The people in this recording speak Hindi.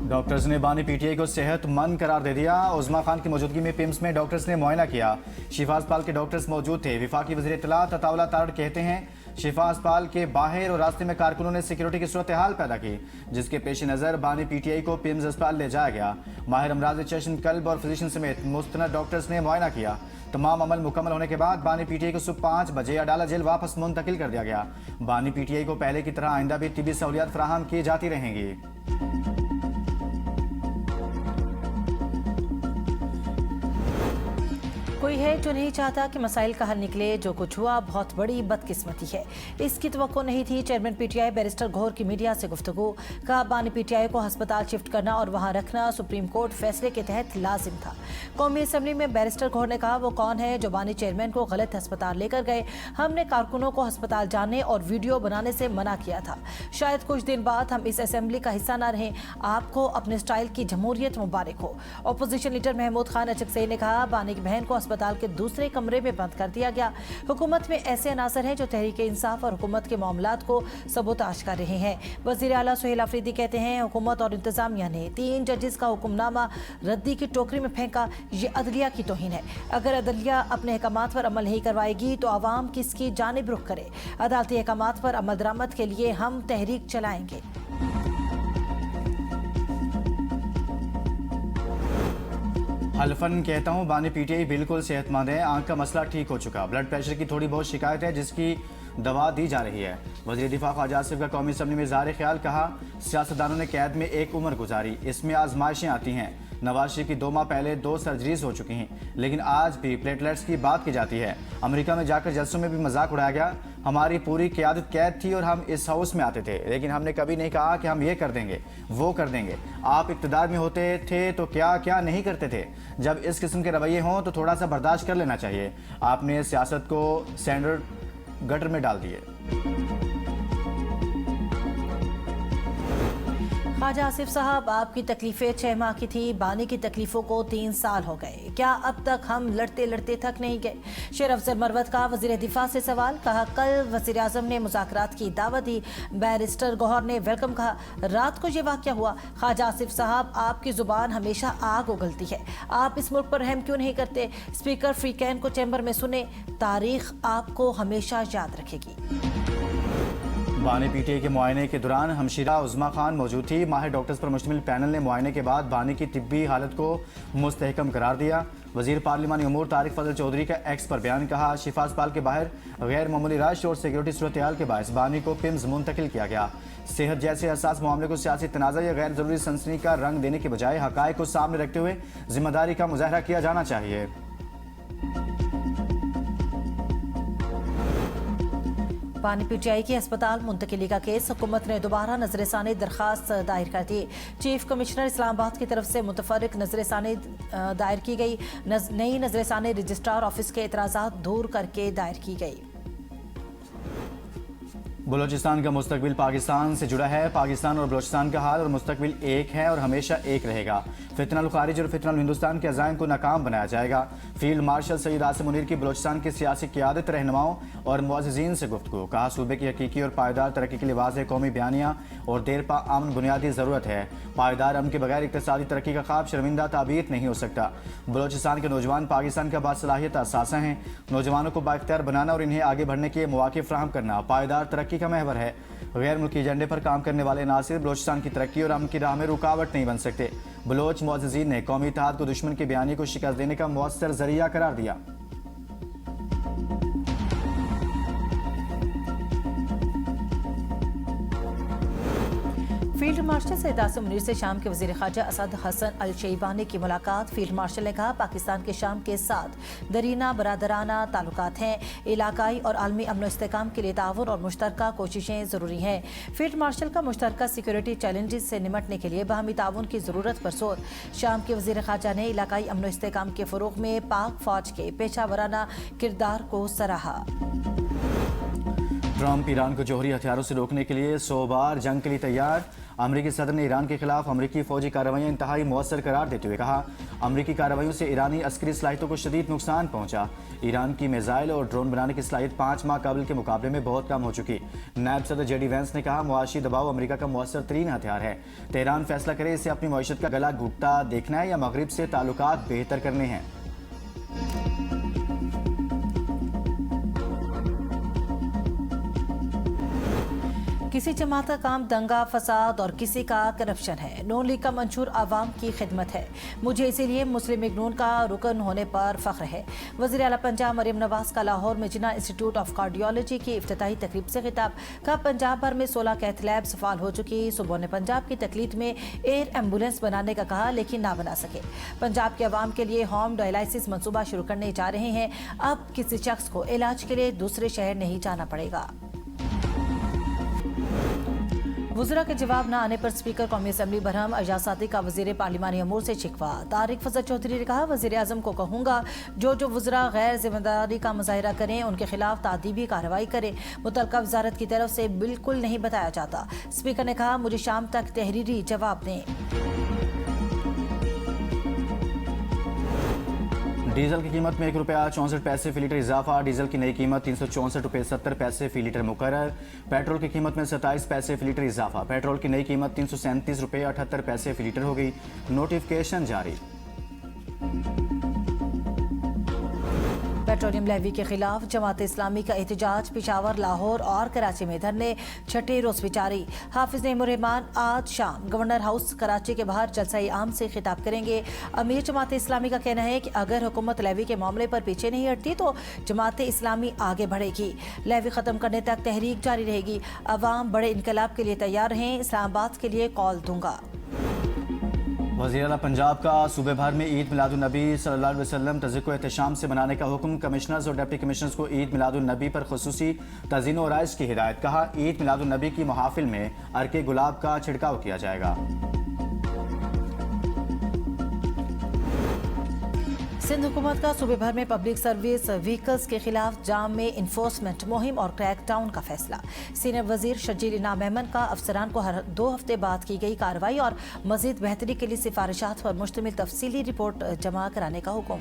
डॉक्टर्स ने बानी पीटीआई को सेहतमंद करार दे दिया। उज़मा खान की मौजूदगी में पिम्स में डॉक्टर्स ने मुआयना किया। शिफा अस्पताल के डॉक्टर्स मौजूद थे। विफाकी वज़ीर इत्तलात अताउल्लाह तारड़ कहते हैं, शिफा अस्पताल के बाहर और रास्ते में कारकुनों ने सिक्योरिटी की सूरत हाल पैदा की, जिसके पेश नज़र बानी पीटीआई को पिम्स अस्पताल ले जाया गया। माहिर अमराज चश्म कल्ब और फिजिशियन समेत मुस्तनद डॉक्टर्स ने मुआयना किया। तमाम अमल मुकम्मल होने के बाद बानी पीटीआई को सुबह 5 बजे अडाला जेल वापस मुंतकिल कर दिया गया। बानी पीटीआई को पहले की तरह आइंदा भी तिबी सहूलियात फराहम की जाती रहेंगी। कोई है जो नहीं चाहता कि मसाइल का हल निकले। जो कुछ हुआ बहुत बड़ी बदकिस्मती है, इसकी तवक्को नहीं थी। चेयरमैन पीटीआई बैरिस्टर गौहर की मीडिया से गुफ्तगू। कहा, बानी पीटीआई को अस्पताल शिफ्ट करना और वहां रखना सुप्रीम कोर्ट फैसले के तहत लाजिम था। कौमी असम्बली में बैरिस्टर गौहर ने कहा, वो कौन है जो बानी चेयरमैन को गलत अस्पताल लेकर गए। हमने कारकुनों को अस्पताल जाने और वीडियो बनाने से मना किया था। शायद कुछ दिन बाद हम इस असेंबली का हिस्सा न रहें। आपको अपने स्टाइल की जमहूरियत मुबारक हो। अपोजिशन लीडर महमूद खान अचकज़ई ने कहा, बानी की बहन को अस्पताल के दूसरे कमरे में बंद कर दिया गया। हुकूमत में ऐसे अनासर हैं जो तहरीक इंसाफ और हुकूमत के मामलात को सबोताश कर रहे हैं। वज़ीर आला सुहेल अफरीदी कहते हैं, हुकूमत और इंतजामिया ने 3 जजेस का हुक्मनामा रद्दी की टोकरी में फेंका। ये अदलिया की तौहीन है। अगर अदलिया अपने अहकामात पर अमल नहीं करवाएगी तो आवाम किसकी जानिब रुख करे। अदालती अहकामात पर अमल दरामद के लिए हम तहरीक चलाएंगे। हल्फन कहता हूँ, बानी पीटीआई बिल्कुल सेहतमंद है। आंख का मसला ठीक हो चुका। ब्लड प्रेशर की थोड़ी बहुत शिकायत है, जिसकी दवा दी जा रही है। वज़ीर दिफा ख्वाजा आसिफ का कौमी असम्बली में इज़हार ख्याल। कहा, सियासतदानों ने कैद में एक उम्र गुजारी, इसमें आजमाइशें आती हैं। नवाज शरीफ की 2 माह पहले 2 सर्जरीज हो चुकी हैं, लेकिन आज भी प्लेटलेट्स की बात की जाती है। अमेरिका में जाकर जलसों में भी मजाक उड़ाया गया। हमारी पूरी क़यादत कैद थी और हम इस हाउस में आते थे, लेकिन हमने कभी नहीं कहा कि हम ये कर देंगे, वो कर देंगे। आप इक़्तिदार में होते थे तो क्या क्या नहीं करते थे। जब इस किस्म के रवैये हों तो थोड़ा सा बर्दाश्त कर लेना चाहिए। आपने सियासत को स्टैंडर्ड गटर में डाल दिए। ख्वाजा आसिफ साहब, आपकी तकलीफें 6 माह की थी, बानी की तकलीफों को 3 साल हो गए। क्या अब तक हम लड़ते लड़ते थक नहीं गए? शेर अफजल मरवत का वज़ीर दिफा से सवाल। कहा, कल वज़ीर आज़म ने मुज़ाकरात की दावत दी, बैरिस्टर गौहर ने वेलकम कहा। रात को ये वाक़या हुआ। ख्वाजा आसिफ साहब, आपकी ज़ुबान हमेशा आग उगलती है। आप इस मुल्क पर रहम क्यों नहीं करते? स्पीकर फ्रीकैन को चैम्बर में सुने। तारीख आपको हमेशा याद रखेगी। बानी पीटीआई के मुआयने के दौरान हमशीरा उज़मा खान मौजूद थी। माहिर डॉक्टर्स पर मुश्तमिल पैनल ने मुआयने के बाद बानी की तिब्बी हालत को मुस्तहकम करार दिया। वज़ीर पार्लिमानी अमूर तारिक फजल चौधरी का एक्स पर बयान। कहा, शिफा अस्पताल के बाहर गैर मामूली रश और सिक्योरिटी सूरत हाल के बायस बानी को पिम्स मुंतकिल किया गया। सेहत जैसे हसास मामले को सियासी तनाज़ा या गैर ज़रूरी सनसनी का रंग देने के बजाय हक़ाइक़ को सामने रखते हुए जिम्मेदारी का मुजाहरा किया जाना चाहिए। बानी पीटीआई की अस्पताल मुंतकिली का केस हुकूमत ने दोबारा नजरसानी दरखास्त दायर कर दी। चीफ कमिश्नर इस्लामाबाद की तरफ से मुतफर्रिक नजरसानी दायर की गई। नई नजरसानी रजिस्ट्रार ऑफिस के एतराज़ात दूर करके दायर की गई। बलोचिस्तान का मुस्तकबिल पाकिस्तान से जुड़ा है। पाकिस्तान और बलोचिस्तान का हाल और मुस्तकबिल एक है और हमेशा एक रहेगा। फितनल खारिज और फितनल हिंदुस्तान के अज़ाइम को नाकाम बनाया जाएगा। फील्ड मार्शल सईद आसिम मुनीर की बलोचिस्तान की सियासी क़यादत, रहनुमाओं और मुअज़्ज़िज़ीन से गुफ्तगू। कहा, सूबे की हकीकी और पायदार तरक्की के लिए वाज़ेह कौमी बयानिया और देरपा अमन बुनियादी ज़रूरत है। पायदार अमन के बगैर इक़्तिसादी तरक्की का ख्वाब शर्मिंदा ताबीर नहीं हो सकता। बलोचिस्तान के नौजवान पाकिस्तान का बासलाहियत असासा हैं। नौजवानों को बाइख्तियार बनाना और इन्हें आगे बढ़ने के मौके फराहम करना पायदार तरक्की का महवर है। गैर मुल्की एजेंडे पर काम करने वाले नासिर बलोचिस्तान की तरक्की और अमन की राह में रुकावट नहीं बन सकते। बलोच मुअज़्ज़िज़ीन ने कौमी इत्तेहाद को दुश्मन के बयानी को शिकस्त देने का मुअस्सर जरिया करार दिया। फील्ड मार्शल सईद आसिम मुनीर से शाम के वज़ीर ख़ारजा असद हसन अल शैबानी की मुलाकात। फील्ड मार्शल ने कहा, पाकिस्तान के शाम के साथ दरीना बरादराना ताल्लुकात हैं। इलाकाई और आलमी अमन इस्तेहकाम के लिए ताउन और मुश्तरका कोशिशें ज़रूरी हैं। फील्ड मार्शल का मुश्तरका सिक्योरिटी चैलेंजेस से निमटने के लिए बाहमी ताउन की ज़रूरत पर जोर। शाम के वज़ीर ख़ारजा ने इलाकाई अमन इस्तेहकाम के फ़रोग़ में पाक फ़ौज के पेशा वराना किरदार को सराहा। ट्रंप ईरान को जौहरी हथियारों से रोकने के लिए 100 बार जंग के लिए तैयार। अमेरिकी सदर ने ईरान के खिलाफ अमेरिकी फौजी कार्रवाइयां इंतहाई मौसर करार देते हुए कहा, अमेरिकी कार्रवाइयों से ईरानी अस्करी सलाहियतों को शदीद नुकसान पहुंचा। ईरान की मिसाइल और ड्रोन बनाने की सलाहियत 5 माह कबल के मुकाबले में बहुत कम हो चुकी। नायब सदर जेडी वैंस ने कहा, मुआशी दबाव अमेरिका का मौसर तरीन हथियार है। तेहरान फैसला करे इसे अपनी मईशत का गला घुटता देखना है या मगरिब से ताल्लुकात बेहतर करने हैं। किसी जमात का काम दंगा फसाद और किसी का करप्शन है। नून लीग का मंशूर आवाम की खिदमत है। मुझे इसीलिए मुस्लिम लीग नून का रुकन होने पर फख्र है। वज़ीर आला पंजाब मरियम नवाज का लाहौर में जिन्ना इंस्टीट्यूट ऑफ कार्डियोलॉजी की इफ्तिताही तकरीब से खिताब। कहा, पंजाब भर में 16 कैथ लैब्स फाल हो चुकी। सुबह ने पंजाब की तकलीद में एयर एम्बुलेंस बनाने का कहा, लेकिन ना बना सके। पंजाब के अवाम के लिए होम डायलिसिस मनसूबा शुरू करने जा रहे हैं। अब किसी शख्स को इलाज के लिए दूसरे शहर नहीं जाना पड़ेगा। वज़रा के जवाब न आने पर स्पीकर कौमी असम्बली बरहम अजासाती का वज़ीर पार्लिमानी अमूर से शिकवा। तारिक फजल चौधरी ने कहा, वज़ीर आज़म को कहूँगा जो वज़रा गैर जिम्मेदारी का मुजाहिरा करें उनके खिलाफ तादीबी कार्रवाई करें। मुतलका वजारत की तरफ से बिल्कुल नहीं बताया जाता। स्पीकर ने कहा, मुझे शाम तक तहरीरी जवाब दें। डीजल की कीमत में ₹1.64 फी लीटर इजाफा। डीजल की नई कीमत ₹364.70 फी लीटर मुकर्रर। पेट्रोल की कीमत में 27 पैसे फी लीटर इजाफा। पेट्रोल की नई कीमत ₹337.78 फी लीटर हो गई। नोटिफिकेशन जारी। पेट्रोलियम लेवी के खिलाफ जमात इस्लामी का एहतजाज। पेशावर, लाहौर और कराची में धरने छठे रोज भी जारी। हाफिज नईमुर रहमान आज शाम गवर्नर हाउस कराची के बाहर जलसा आम से खिताब करेंगे। अमीर जमात इस्लामी का कहना है कि अगर हुकूमत लेवी के मामले पर पीछे नहीं हटती तो जमात इस्लामी आगे बढ़ेगी। लेवी खत्म करने तक तहरीक जारी रहेगी। अवाम बड़े इनकलाब के लिए तैयार रहें। इस्लामाबाद के लिए कॉल दूंगा। वज़ीर आला पंजाब का सूबे भर में ईद मिलादुन्नबी सल्लल्लाहु अलैहि वसल्लम तज़ीक़ो एहतशाम से मनाने का हुक्म। कमिश्नर्स और डिप्टी कमिश्नर्स को ईद मिलादुन्नबी पर खुसूसी तज़ीन और आराइश की हिदायत। कहा, ईद मिलादुन्नबी की महफिल में अर्के गुलाब का छिड़काव किया जाएगा। सिंध हुकूमत का सूबे भर में पब्लिक सर्विस व्हीकल्स के खिलाफ जाम में इन्फोर्समेंट मुहिम और क्रैकडाउन का फैसला। सीनियर वजीर शर्जील इनाम अहमद का अफसरान को हर 2 हफ्ते बाद की गई कार्रवाई और मजीद बेहतरी के लिए सिफारिशात पर मुश्तमिल तफसीली रिपोर्ट जमा कराने का हुक्म।